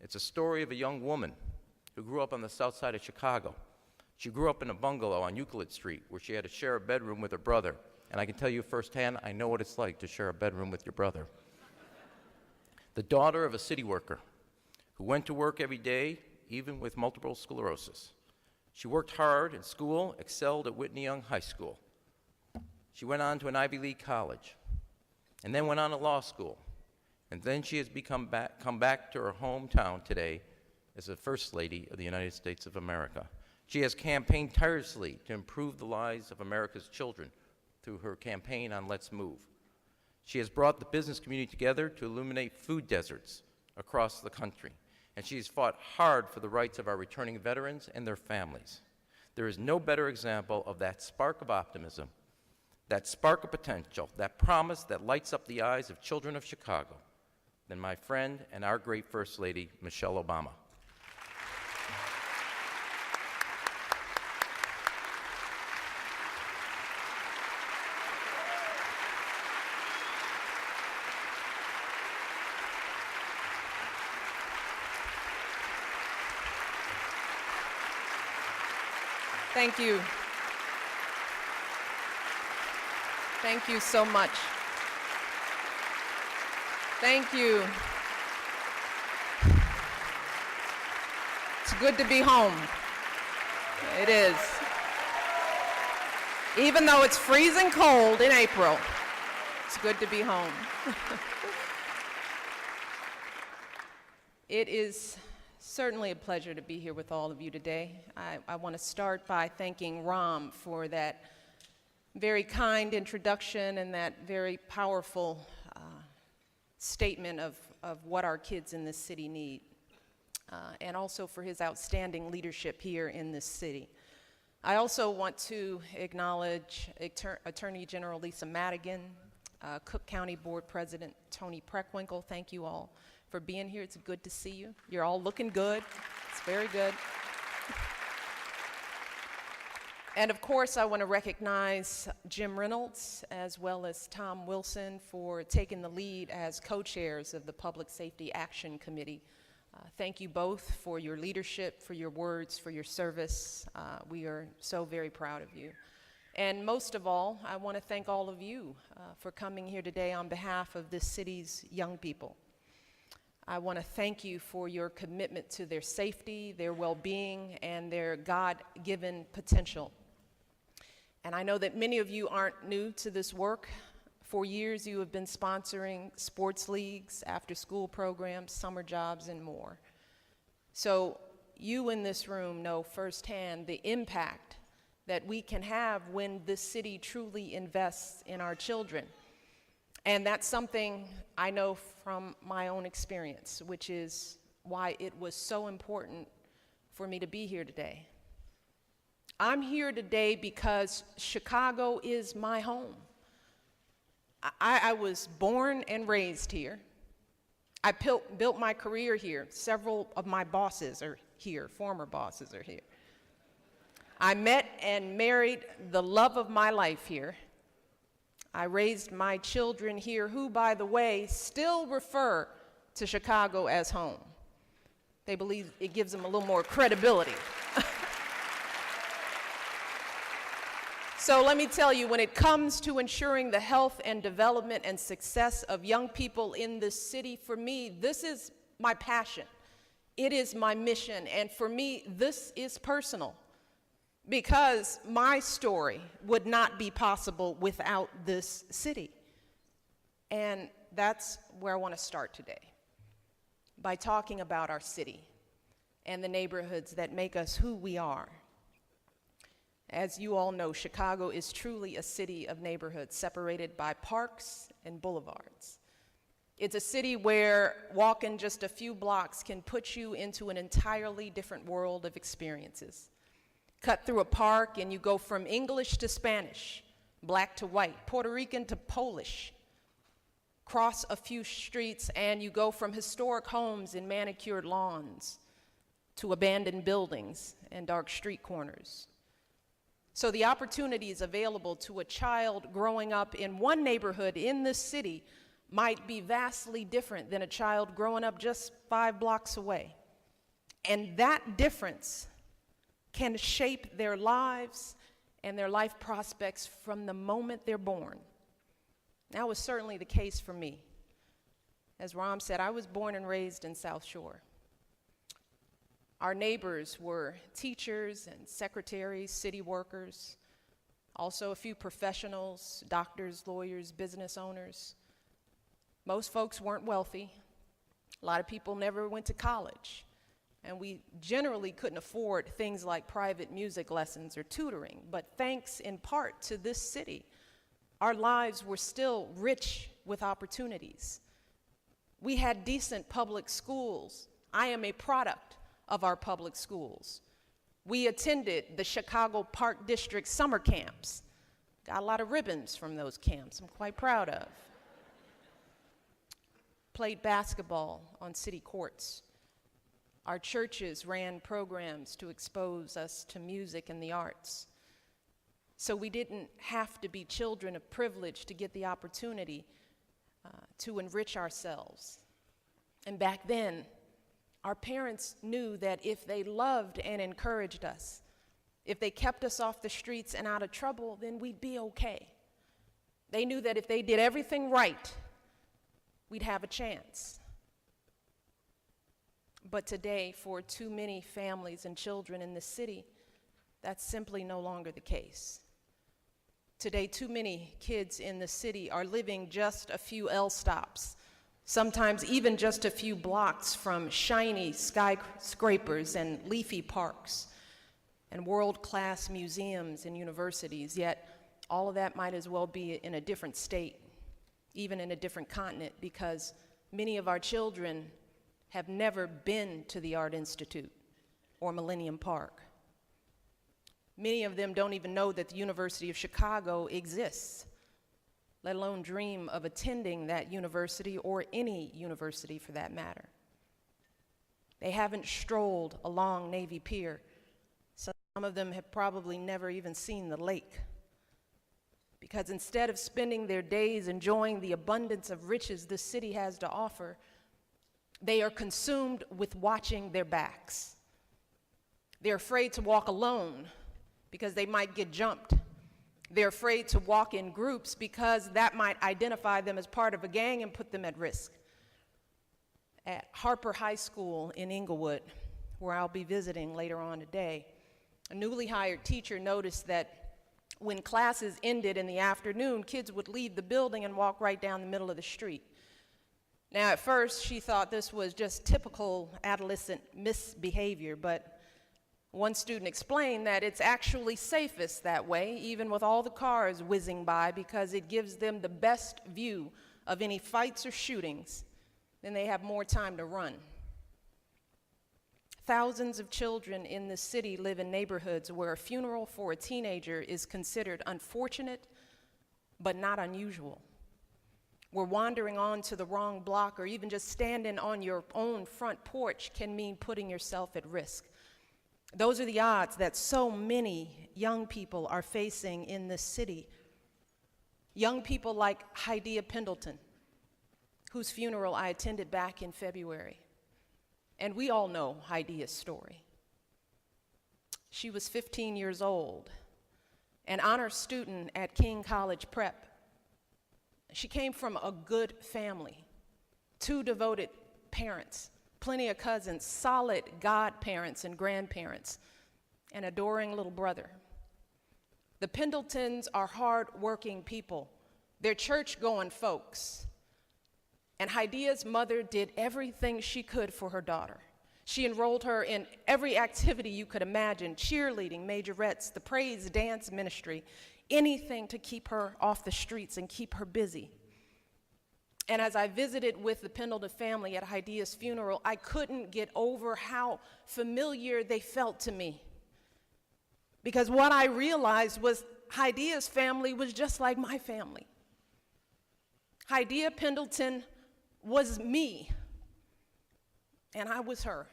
It's a story of a young woman who grew up on the south side of Chicago. She grew up in a bungalow on Euclid Street where she had to share a bedroom with her brother. And I can tell you firsthand, I know what it's like to share a bedroom with your brother. The daughter of a city worker who went to work every day, even with multiple sclerosis. She worked hard in school, excelled at Whitney Young High School. She went on to an Ivy League college, and then went on to law school. And then she has come back to her hometown today as the First Lady of the United States of America. She has campaigned tirelessly to improve the lives of America's children through her campaign on Let's Move. She has brought the business community together to illuminate food deserts across the country. And she has fought hard for the rights of our returning veterans and their families. There is no better example of that spark of optimism, that spark of potential, that promise that lights up the eyes of children of Chicago than my friend and our great First Lady, Michelle Obama. Thank you. Thank you so much. Thank you. It's good to be home. It is. Even though it's freezing cold in April, it's good to be home. It is certainly a pleasure to be here with all of you today. I want to start by thanking Ram for that very kind introduction and that very powerful statement of what our kids in this city need, and also for his outstanding leadership here in this city. I also want to acknowledge Attorney General Lisa Madigan, Cook County Board President Tony Preckwinkle. Thank you all for being here. It's good to see you. You're all looking good. It's very good. And of course, I want to recognize Jim Reynolds as well as Tom Wilson for taking the lead as co-chairs of the Public Safety Action Committee. Thank you both for your leadership, for your words, for your service. We are so very proud of you. And most of all, I want to thank all of you for coming here today on behalf of this city's young people. I want to thank you for your commitment to their safety, their well-being, and their God-given potential. And I know that many of you aren't new to this work. For years, you have been sponsoring sports leagues, after-school programs, summer jobs, and more. So you in this room know firsthand the impact that we can have when this city truly invests in our children. And that's something I know from my own experience, which is why it was so important for me to be here today. I'm here today because Chicago is my home. I was born and raised here. I built my career here. Several of my bosses are here, former bosses are here. I met and married the love of my life here. I raised my children here, who, by the way, still refer to Chicago as home. They believe it gives them a little more credibility. So let me tell you, when it comes to ensuring the health and development and success of young people in this city, for me, this is my passion. It is my mission, and for me, this is personal. Because my story would not be possible without this city. And that's where I want to start today, by talking about our city and the neighborhoods that make us who we are. As you all know, Chicago is truly a city of neighborhoods separated by parks and boulevards. It's a city where walking just a few blocks can put you into an entirely different world of experiences. Cut through a park and you go from English to Spanish, black to white, Puerto Rican to Polish. Cross a few streets and you go from historic homes and manicured lawns to abandoned buildings and dark street corners. So the opportunities available to a child growing up in one neighborhood in this city might be vastly different than a child growing up just 5 blocks away. And that difference can shape their lives and their life prospects from the moment they're born. That was certainly the case for me. As Ram said, I was born and raised in South Shore. Our neighbors were teachers and secretaries, city workers, also a few professionals, doctors, lawyers, business owners. Most folks weren't wealthy. A lot of people never went to college. And we generally couldn't afford things like private music lessons or tutoring. But thanks in part to this city, our lives were still rich with opportunities. We had decent public schools. I am a product of our public schools. We attended the Chicago Park District summer camps. Got a lot of ribbons from those camps I'm quite proud of. Played basketball on city courts. Our churches ran programs to expose us to music and the arts. So we didn't have to be children of privilege to get the opportunity to enrich ourselves. And back then, our parents knew that if they loved and encouraged us, if they kept us off the streets and out of trouble, then we'd be okay. They knew that if they did everything right, we'd have a chance. But today, for too many families and children in this city, that's simply no longer the case. Today, too many kids in the city are living just a few L stops, sometimes even just a few blocks from shiny skyscrapers and leafy parks and world-class museums and universities, yet all of that might as well be in a different state, even in a different continent, because many of our children have never been to the Art Institute or Millennium Park. Many of them don't even know that the University of Chicago exists, let alone dream of attending that university or any university for that matter. They haven't strolled along Navy Pier. Some of them have probably never even seen the lake. Because instead of spending their days enjoying the abundance of riches this city has to offer, they are consumed with watching their backs. They're afraid to walk alone because they might get jumped. They're afraid to walk in groups because that might identify them as part of a gang and put them at risk. At Harper High School in Inglewood, where I'll be visiting later on today, a newly hired teacher noticed that when classes ended in the afternoon, kids would leave the building and walk right down the middle of the street. Now, at first, she thought this was just typical adolescent misbehavior, but one student explained that it's actually safest that way, even with all the cars whizzing by, because it gives them the best view of any fights or shootings. Then they have more time to run. Thousands of children in this city live in neighborhoods where a funeral for a teenager is considered unfortunate, but not unusual. Where wandering onto the wrong block or even just standing on your own front porch can mean putting yourself at risk. Those are the odds that so many young people are facing in this city. Young people like Hydea Pendleton, whose funeral I attended back in February. And we all know Hydea's story. She was 15 years old, an honor student at King College Prep. She came from a good family, 2 devoted parents, plenty of cousins, solid godparents and grandparents, an adoring little brother. The Pendletons are hard-working people. They're church-going folks. And Hydea's mother did everything she could for her daughter. She enrolled her in every activity you could imagine, cheerleading, majorettes, the praise dance ministry, anything to keep her off the streets and keep her busy. And as I visited with the Pendleton family at Hydea's funeral, I couldn't get over how familiar they felt to me. Because what I realized was Hydea's family was just like my family. Hydea Pendleton was me, and I was her.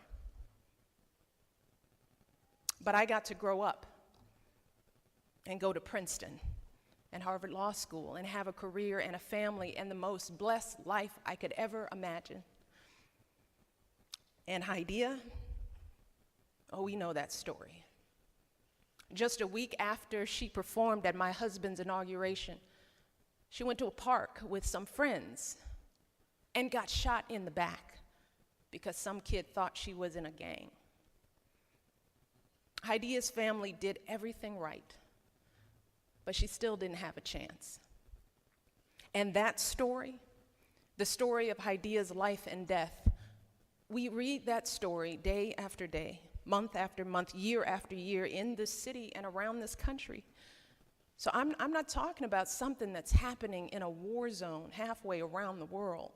But I got to grow up and go to Princeton and Harvard Law School and have a career and a family and the most blessed life I could ever imagine. And Haidia, oh, we know that story. Just a week after she performed at my husband's inauguration, she went to a park with some friends and got shot in the back because some kid thought she was in a gang. Haidia's family did everything right, but she still didn't have a chance. And that story, the story of Haidia's life and death, we read that story day after day, month after month, year after year in this city and around this country. So I'm not talking about something that's happening in a war zone halfway around the world.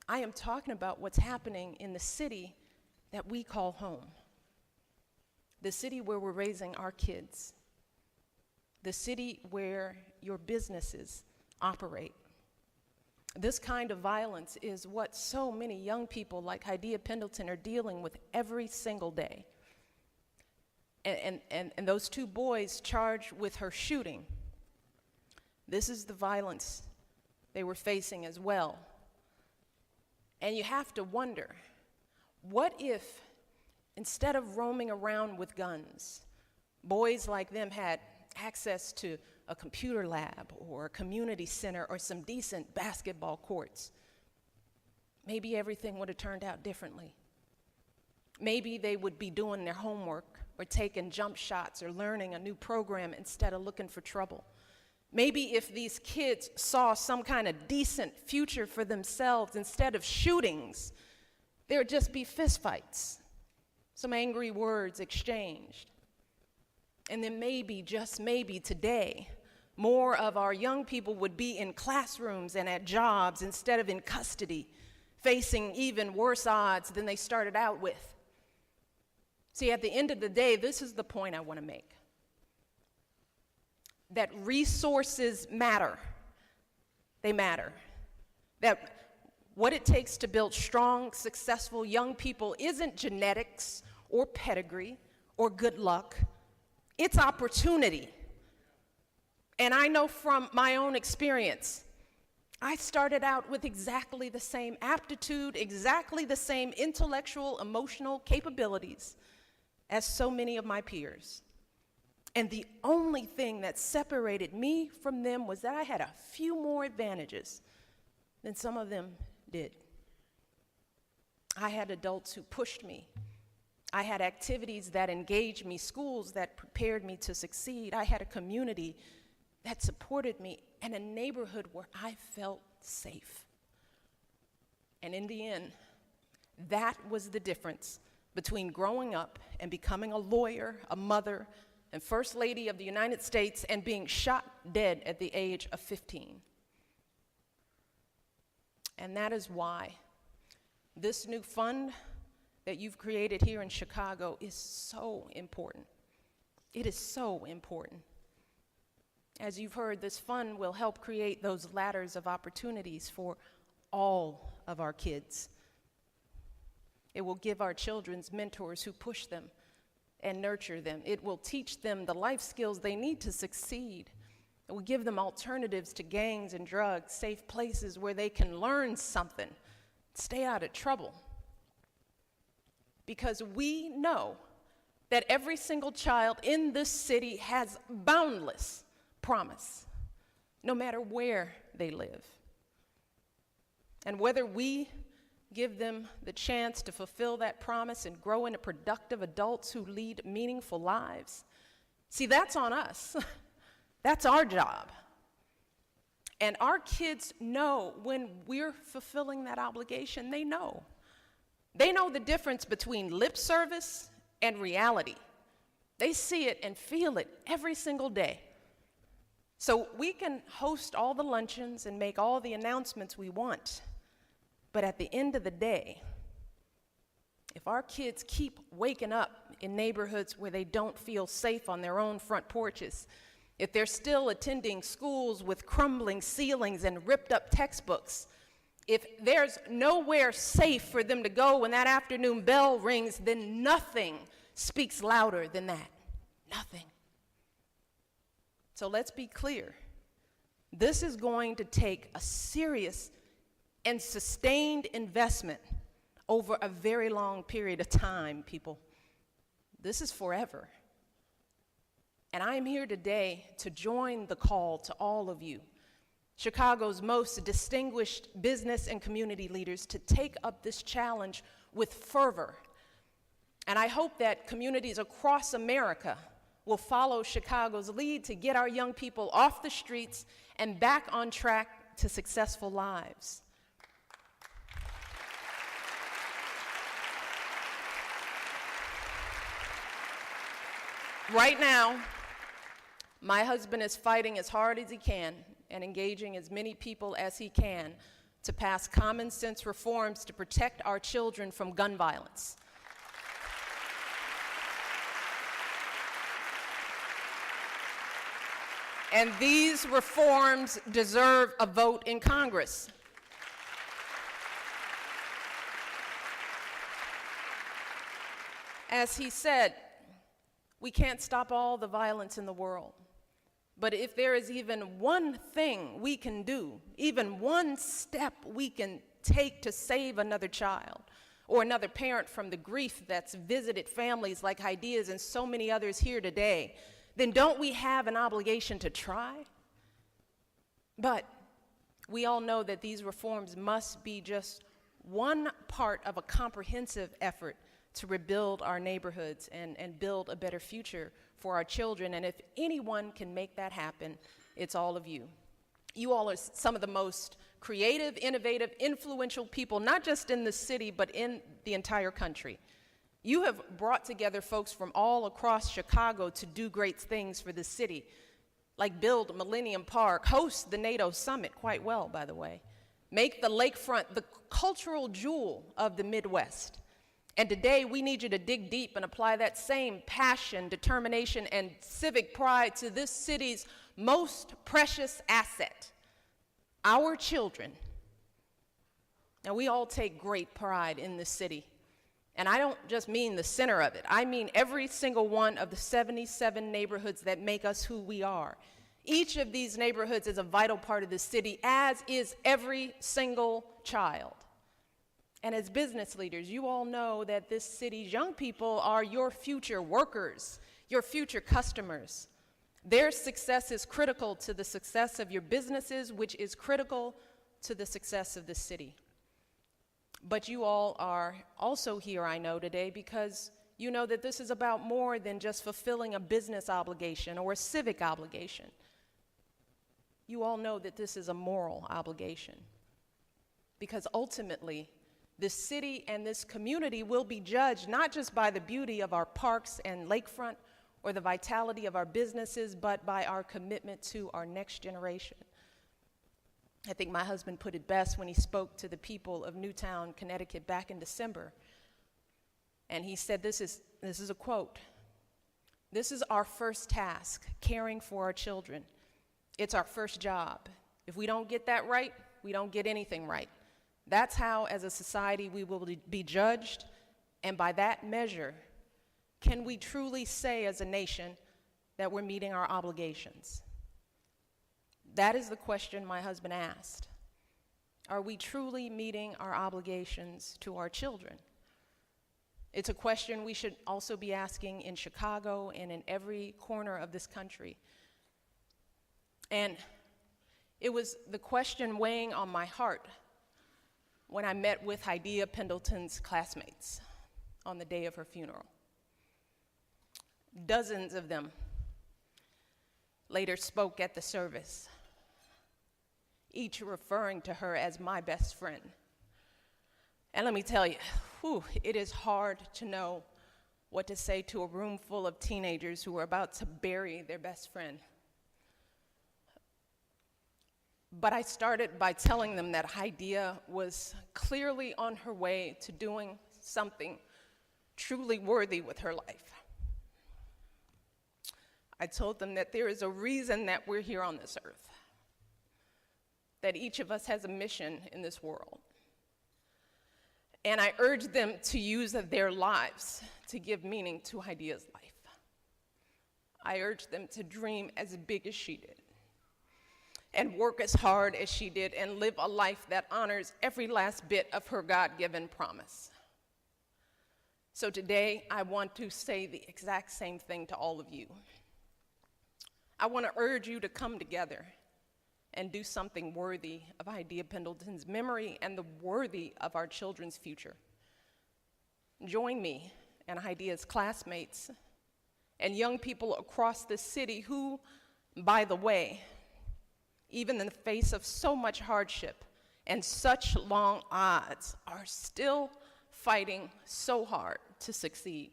I am talking about what's happening in the city that we call home, the city where we're raising our kids, the city where your businesses operate. This kind of violence is what so many young people like Haidia Pendleton are dealing with every single day. And those two boys charged with her shooting, this is the violence they were facing as well. And you have to wonder, what if instead of roaming around with guns, boys like them had access to a computer lab or a community center or some decent basketball courts? Maybe everything would have turned out differently. Maybe they would be doing their homework or taking jump shots or learning a new program instead of looking for trouble. Maybe if these kids saw some kind of decent future for themselves instead of shootings, there would just be fistfights, some angry words exchanged. And then maybe, just maybe today, more of our young people would be in classrooms and at jobs instead of in custody, facing even worse odds than they started out with. See, at the end of the day, this is the point I want to make. That resources matter. They matter. That what it takes to build strong, successful young people isn't genetics or pedigree or good luck. It's opportunity. And I know from my own experience, I started out with exactly the same aptitude, exactly the same intellectual, emotional capabilities as so many of my peers. And the only thing that separated me from them was that I had a few more advantages than some of them did. I had adults who pushed me. I had activities that engaged me, schools that prepared me to succeed. I had a community that supported me and a neighborhood where I felt safe. And in the end, that was the difference between growing up and becoming a lawyer, a mother, and First Lady of the United States and being shot dead at the age of 15. And that is why this new fund that you've created here in Chicago is so important. It is so important. As you've heard, this fund will help create those ladders of opportunities for all of our kids. It will give our children mentors who push them and nurture them. It will teach them the life skills they need to succeed. It will give them alternatives to gangs and drugs, safe places where they can learn something, stay out of trouble. Because we know that every single child in this city has boundless promise, no matter where they live. And whether we give them the chance to fulfill that promise and grow into productive adults who lead meaningful lives, see, that's on us. That's our job. And our kids know when we're fulfilling that obligation. They know. They know the difference between lip service and reality. They see it and feel it every single day. So we can host all the luncheons and make all the announcements we want. But at the end of the day, if our kids keep waking up in neighborhoods where they don't feel safe on their own front porches, if they're still attending schools with crumbling ceilings and ripped up textbooks, if there's nowhere safe for them to go when that afternoon bell rings, then nothing speaks louder than that. Nothing. So let's be clear. This is going to take a serious and sustained investment over a very long period of time, people. This is forever. And I am here today to join the call to all of you, Chicago's most distinguished business and community leaders, to take up this challenge with fervor. And I hope that communities across America will follow Chicago's lead to get our young people off the streets and back on track to successful lives. Right now, my husband is fighting as hard as he can and engaging as many people as he can to pass common sense reforms to protect our children from gun violence. And these reforms deserve a vote in Congress. As he said, we can't stop all the violence in the world. But if there is even one thing we can do, even one step we can take to save another child or another parent from the grief that's visited families like Haidia's and so many others here today, then don't we have an obligation to try? But we all know that these reforms must be just one part of a comprehensive effort to rebuild our neighborhoods and build a better future for our children. And if anyone can make that happen, it's all of you. You all are some of the most creative, innovative, influential people, not just in the city, but in the entire country. You have brought together folks from all across Chicago to do great things for the city, like build Millennium Park, host the NATO Summit quite well, by the way, make the lakefront the cultural jewel of the Midwest. And today, we need you to dig deep and apply that same passion, determination, and civic pride to this city's most precious asset, our children. Now, we all take great pride in this city. And I don't just mean the center of it. I mean every single one of the 77 neighborhoods that make us who we are. Each of these neighborhoods is a vital part of the city, as is every single child. And as business leaders, you all know that this city's young people are your future workers, your future customers. Their success is critical to the success of your businesses, which is critical to the success of the city. But you all are also here, I know, today because you know that this is about more than just fulfilling a business obligation or a civic obligation. You all know that this is a moral obligation because ultimately, this city and this community will be judged not just by the beauty of our parks and lakefront or the vitality of our businesses, but by our commitment to our next generation. I think my husband put it best when he spoke to the people of Newtown, Connecticut back in December. And he said, this is a quote, "This is our first task, caring for our children. It's our first job. If we don't get that right, we don't get anything right. That's how, as a society, we will be judged, and by that measure, can we truly say as a nation that we're meeting our obligations?" That is the question my husband asked. Are we truly meeting our obligations to our children? It's a question we should also be asking in Chicago and in every corner of this country. And it was the question weighing on my heart when I met with Haidia Pendleton's classmates on the day of her funeral. Dozens of them later spoke at the service, each referring to her as my best friend. And let me tell you, it is hard to know what to say to a room full of teenagers who are about to bury their best friend. But I started by telling them that Haidia was clearly on her way to doing something truly worthy with her life. I told them that there is a reason that we're here on this earth, that each of us has a mission in this world. And I urged them to use their lives to give meaning to Haidia's life. I urged them to dream as big as she did. and work as hard as she did and live a life that honors every last bit of her God-given promise. So today, I want to say the exact same thing to all of you. I want to urge you to come together and do something worthy of Idea Pendleton's memory and worthy of our children's future. Join me and Idea's classmates and young people across the city who, by the way, even in the face of so much hardship and such long odds, are still fighting so hard to succeed.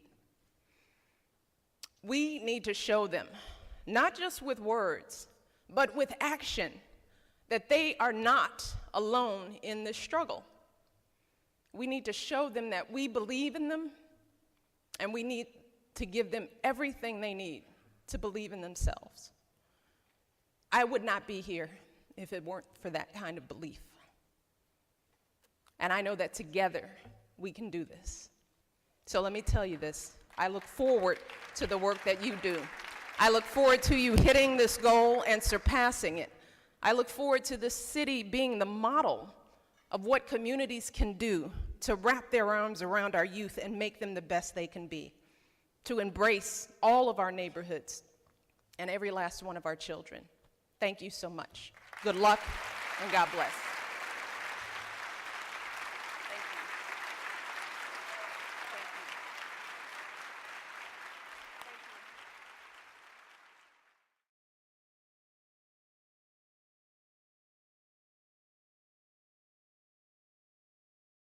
We need to show them, not just with words, but with action, that they are not alone in this struggle. We need to show them that we believe in them, and we need to give them everything they need to believe in themselves. I would not be here if it weren't for that kind of belief. And I know that together we can do this. So let me tell you this. I look forward to the work that you do. I look forward to you hitting this goal and surpassing it. I look forward to this city being the model of what communities can do to wrap their arms around our youth and make them the best they can be, to embrace all of our neighborhoods and every last one of our children. Thank you so much. Good luck, and God bless.